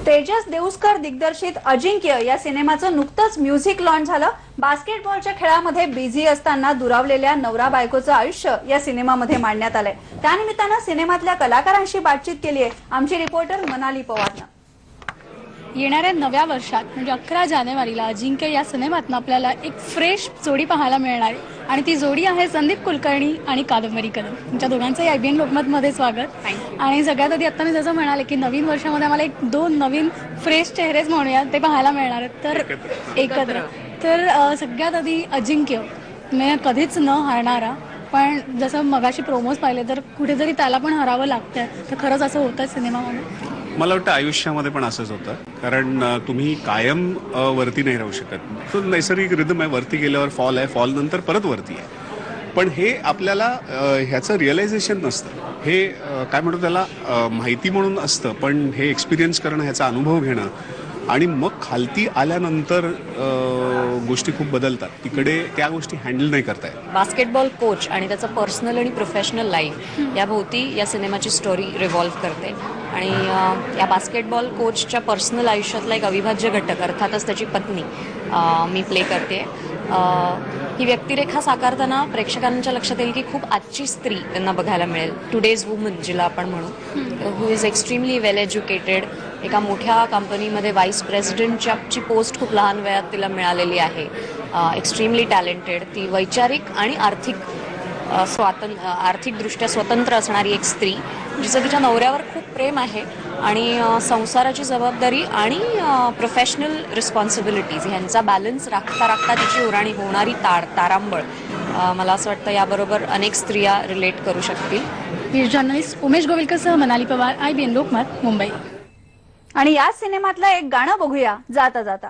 तेजस देऊस्कर दिग्दर्शित अजिंक्य या सिनेमाचं नुकतंच म्युझिक लॉन्च झालं। बास्केटबॉलच्या खेळामध्ये बिझी असताना दुरावलेल्या नवरा बायकोचं आयुष्य या सिनेमामध्ये मांडण्यात आलंय। त्यानिमित्तानं सिनेमातल्या कलाकारांशी बातचीत केली आहे आमची रिपोर्टर मनाली पवारनं। येणाऱ्या नव्या वर्षात म्हणजे 11 जानेवारीला अजिंक्य या सिनेमातनं आपल्याला एक फ्रेश जोडी पाहायला मिळणार आहे आणि ती जोडी आहे संदीप कुलकर्णी आणि कादंबरी कदम। तुमच्या दोघांचंही IBN लोकमतमध्ये स्वागत। आणि सगळ्यात आधी आता मी जसं म्हणाले की नवीन वर्षामध्ये आम्हाला एक दोन नवीन फ्रेश चेहरेच म्हणूया ते पाहायला मिळणार आहेत, तर एकत्र तर सगळ्यात आधी अजिंक्य मी कधीच न हारणारा, पण जसं मगाशी प्रोमोज पाहिले तर कुठेतरी त्याला पण हरावं लागतंय, तर खरंच असं होतं सिनेमामध्ये? मला वाटतं आयुष्यामध्ये पण असंच होतं, कारण तुम्ही कायम वरती नाही राहू शकत। तो नैसर्गिक रिदम आहे, वरती गेल्यावर फॉल आहे, फॉल नंतर परत वरती आहे। पण हे आपल्याला ह्याचं रिअलायझेशन नसतं, हे काय म्हणतो त्याला माहिती म्हणून असतं, पण हे एक्सपिरियन्स करणं, ह्याचा अनुभव घेणं आणि मग खालती आल्यानंतर गोष्टी खूप बदलतात, तिकडे त्या गोष्टी हँडल नाही करता येत। बास्केटबॉल कोच आणि त्याचं पर्सनल आणि प्रोफेशनल लाईफ याभोवती या सिनेमाची स्टोरी रिव्हॉल्व्ह करते आणि या बास्केटबॉल कोचच्या पर्सनल आयुष्यातला एक अविभाज्य घटक अर्थातच त्याची पत्नी मी प्ले करते। ही व्यक्तिरेखा साकारताना प्रेक्षकांच्या लक्षात येईल की खूप आजची स्त्री त्यांना बघायला मिळेल, टुडेज वुमन जिला आपण म्हणू, हु इज एक्स्ट्रीमली वेल एज्युकेटेड, एका मोठ्या कंपनीमध्ये व्हाईस प्रेसिडेंटची पोस्ट खूप लहान वयात तिला मिळालेली आहे, एक्स्ट्रीमली टॅलेंटेड, ती वैचारिक आणि आर्थिकदृष्ट्या स्वतंत्र असणारी एक स्त्री, जिचं तिच्या नवऱ्यावर खूप प्रेम आहे आणि संसाराची जबाबदारी आणि प्रोफेशनल रिस्पॉन्सिबिलिटीज ह्यांचा बॅलन्स राखता राखता तिची उराणी होणारी तारांबळ, मला असं वाटतं याबरोबर अनेक स्त्रिया रिलेट करू शकतील। जर्नलिस्ट उमेश गोविलकरसह मनाली पवार, IBN लोकमत, मुंबई। आणि या सिनेमातलं एक गाणं बघूया जाता जाता।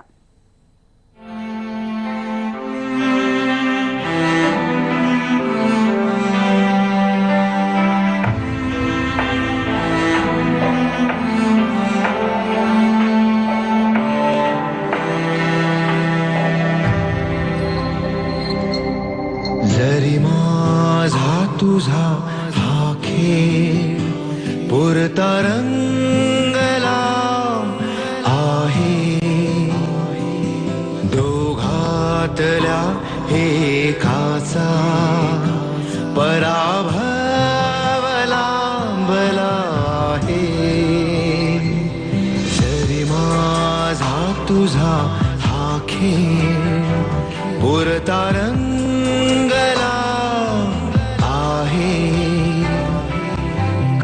जरी माझा तुझा हा खेळ पुरता रंगला आहे, दोघातल्या एकाचा पराभव लांबला आहे। जरी माझा तुझा हा खेळ पुरता रंगला आहे,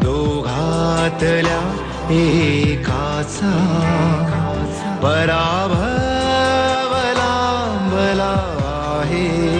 दोघातल्या एकाचा पराभव लांबला आहे।